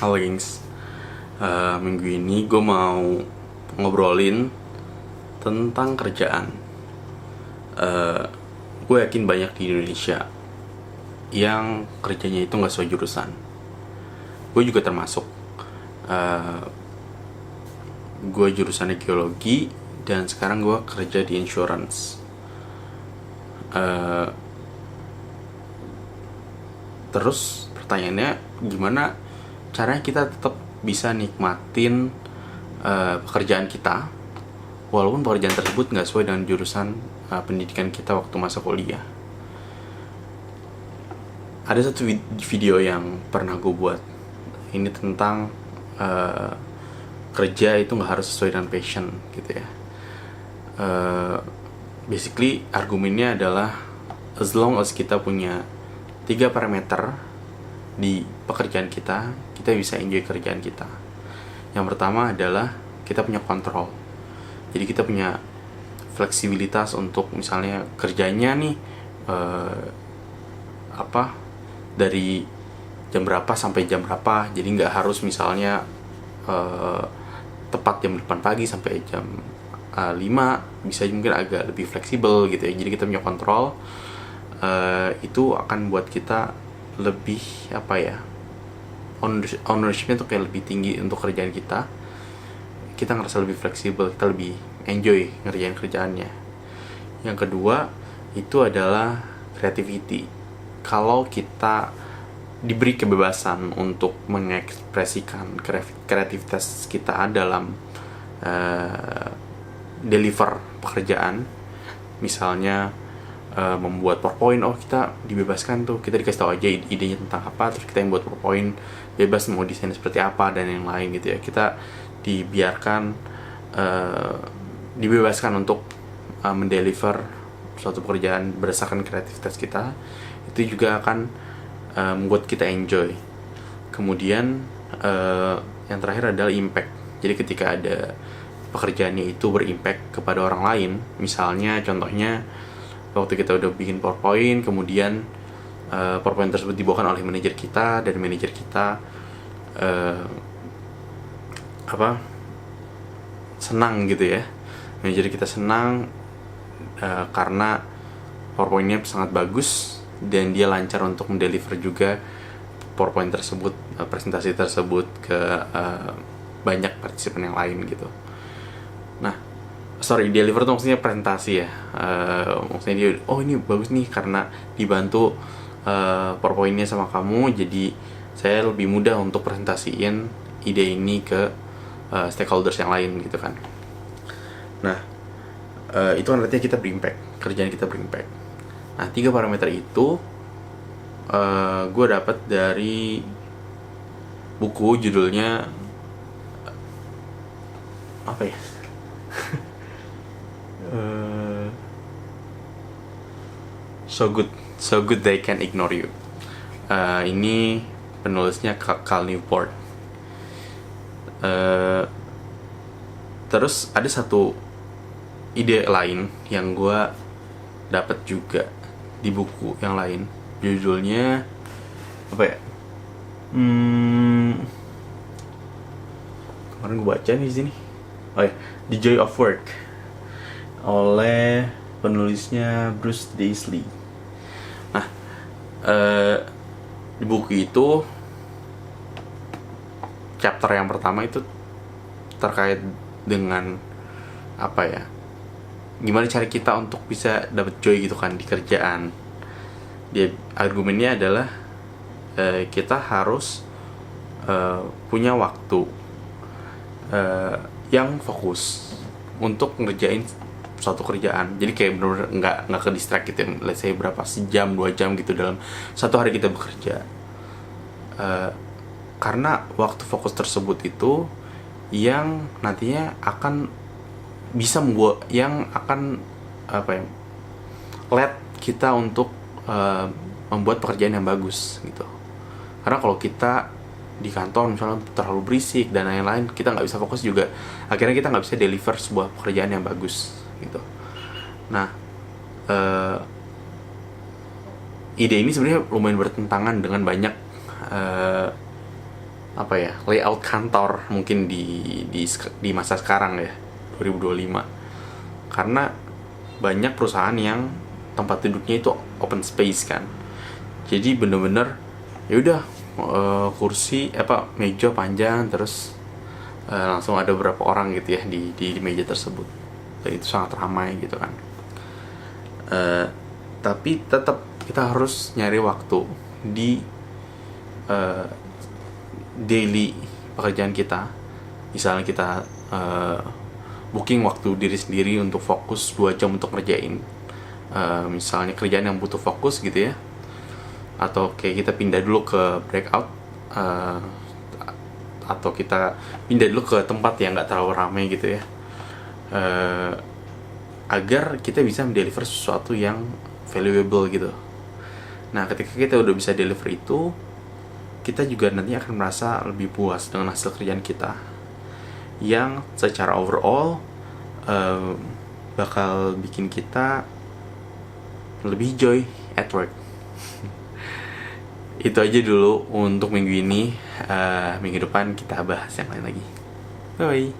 Halo gengs, minggu ini gue mau ngobrolin tentang kerjaan. Gue yakin banyak di Indonesia yang kerjanya itu gak sesuai jurusan. Gue juga termasuk. Gue jurusannya geologi dan sekarang gue kerja di insurance. Terus pertanyaannya, gimana caranya kita tetap bisa nikmatin pekerjaan kita walaupun pekerjaan tersebut nggak sesuai dengan jurusan pendidikan kita waktu masa kuliah. Ada satu video yang pernah gue buat, ini tentang kerja itu nggak harus sesuai dengan passion gitu ya. Basically argumennya adalah as long as kita punya 3 parameter di pekerjaan kita bisa enjoy kerjaan kita. Yang pertama adalah kita punya kontrol. Jadi kita punya fleksibilitas untuk misalnya kerjanya nih dari jam berapa sampai jam berapa. Jadi nggak harus misalnya tepat jam 8 pagi sampai jam 5, bisa mungkin agak lebih fleksibel gitu ya. Jadi kita punya kontrol. Itu akan buat kita lebih ownershipnya tuh kayak lebih tinggi untuk kerjaan kita. Kita ngerasa lebih fleksibel, kita lebih enjoy ngerjain kerjaannya. Yang kedua itu adalah creativity. Kalau kita diberi kebebasan untuk mengekspresikan kreativitas kita dalam deliver pekerjaan, misalnya membuat PowerPoint, kita dibebaskan tuh, kita dikasih tahu aja idenya tentang apa, terus kita yang buat PowerPoint, bebas mau desain seperti apa dan yang lain gitu ya. Kita dibiarkan dibebaskan untuk mendeliver suatu pekerjaan berdasarkan kreativitas kita. Itu juga akan membuat kita enjoy. Kemudian yang terakhir adalah impact. Jadi ketika ada pekerjaannya itu berimpact kepada orang lain, misalnya contohnya waktu kita udah bikin PowerPoint, kemudian PowerPoint tersebut dibawakan oleh manajer kita, dan manajer kita senang gitu ya. Manajer kita senang karena PowerPoint-nya sangat bagus dan dia lancar untuk mendeliver juga PowerPoint tersebut, presentasi tersebut ke banyak partisipan yang lain gitu. Nah, deliver tuh maksudnya presentasi ya. Maksudnya dia, ini bagus nih karena dibantu PowerPoint-nya sama kamu, jadi saya lebih mudah untuk presentasiin ide ini ke stakeholders yang lain gitu kan. Nah, itu kan artinya kita berimpact, kerjaan kita berimpact. Nah, 3 parameter itu gue dapat dari buku, judulnya apa ya? So good they can ignore you. Ini penulisnya Cal Newport. Terus ada satu ide lain yang gue dapat juga di buku yang lain. Judulnya apa ya? Kemarin gue baca nih di sini. The Joy of Work oleh penulisnya Bruce Daisley. Nah, di buku itu chapter yang pertama itu terkait dengan gimana cara kita untuk bisa dapat joy gitu kan di kerjaan. Dia argumennya adalah kita harus punya waktu yang fokus untuk ngerjain suatu kerjaan. Jadi kayak benar-benar nggak ke distract gitu ya. Let's say berapa sejam 2 jam gitu dalam satu hari kita bekerja. Karena waktu fokus tersebut itu yang nantinya akan bisa membuat, yang akan let kita untuk membuat pekerjaan yang bagus gitu. Karena kalau kita di kantor misalnya terlalu berisik dan lain-lain, kita nggak bisa fokus juga. Akhirnya kita nggak bisa deliver sebuah pekerjaan yang bagus gitu. Nah, ide ini sebenarnya lumayan bertentangan dengan banyak apa ya, layout kantor mungkin di masa sekarang ya, 2025. Karena banyak perusahaan yang tempat duduknya itu open space kan. Jadi bener-bener ya udah, kursi meja panjang, terus langsung ada beberapa orang gitu ya di meja tersebut, dan itu sangat ramai gitu kan. Tapi tetap kita harus nyari waktu di daily pekerjaan kita. Misalnya kita booking waktu diri sendiri untuk fokus 2 jam untuk ngerjain misalnya kerjaan yang butuh fokus gitu ya, atau kayak kita pindah dulu ke breakout, atau kita pindah dulu ke tempat yang nggak terlalu ramai gitu ya, agar kita bisa mendeliver sesuatu yang valuable gitu. Nah, ketika kita udah bisa deliver itu, kita juga nanti akan merasa lebih puas dengan hasil kerjaan kita, yang secara overall bakal bikin kita lebih joy at work. Itu aja dulu untuk minggu ini. Minggu depan kita bahas yang lain lagi. Bye bye.